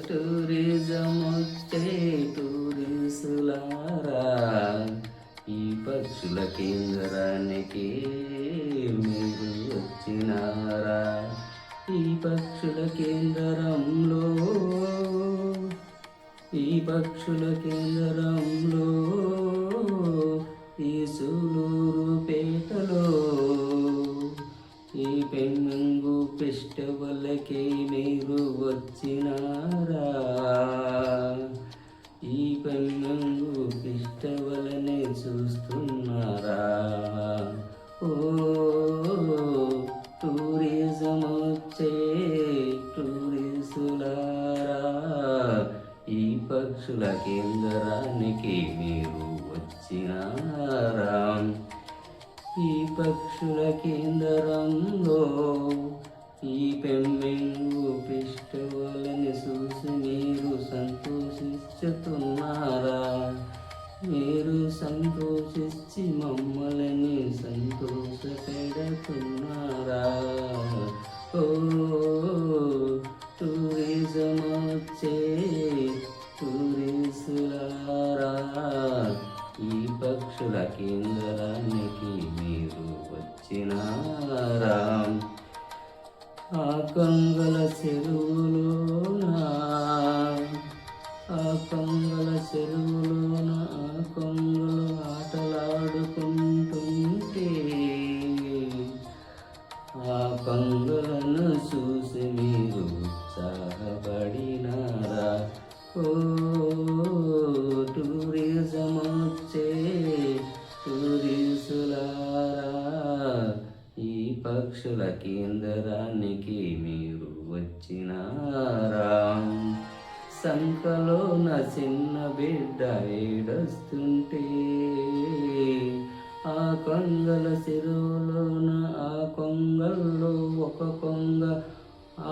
Tourism వచ్చే టూరిస్టులారా, ఈ పక్షుల కేంద్రానికి మీరు వచ్చినారా? ఈ పక్షుల కేంద్రంలో, ఈ పక్షుల కేంద్రంలో, ఈ సూలూరుపేటలో ఈ పెన్నంగు ఫెస్టివల్కి మీరు వచ్చినారా? ఈ పెన్నంగు ఫెస్టివల్ని చూస్తున్నారా? ఓ టూరిజం వచ్చే టూరిస్టులారా, ఈ పక్షుల కేంద్రానికి మీరు వచ్చినారా? ఈ పక్షుల కేంద్రంలో ఈ పెమ్మింగు ఫెస్టివల్ని చూసి మీరు సంతోషిస్తున్నారా? మీరు సంతోషించి మమ్మల్ని సంతోషపెడుతున్నారా? ఓ టూరిజం వచ్చే టూరిస్టులారా, ఈ పక్షుల కేంద్రానికి మీరు వచ్చినారా? ఆ కొంగల చెరువులోన, ఆ కొంగల చెరువులోన ఆ కొంగలు ఆటలాడుకుంటుంటే ఆ కొంగలను చూసి మీరు ఉత్సాహపడినారా? ఓ టూరిజం వచ్చే టూరిస్టులారా, ఈ పక్షుల కేంద్రానికి మీరు వచ్చినారా? సంకలో నా చిన్న బిడ్డ ఏడుస్తుంటే ఆ కొంగల చెరువులోన ఆ కొంగల్లో ఒక కొంగ,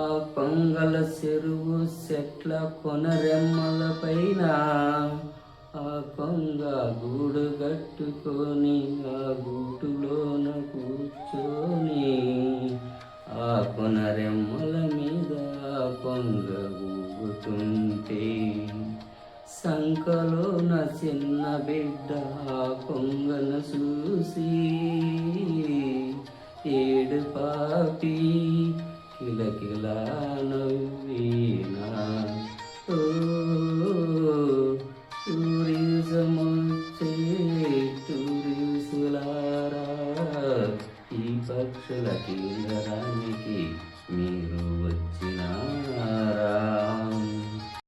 ఆ కొంగల చెరువు చెట్ల కొనరెమ్మల పైన ఆ కొంగ గూడు కట్టుకొని ఆ గూటులోన కూర్చొని ఆ కొనరెమ్మల మీద ఆ కొంగ ఊగుతుంటే సంకలో నా చిన్న బిడ్డ ఆ కొంగను చూసి ఏడు పాపి కిలకిలా నవ్వు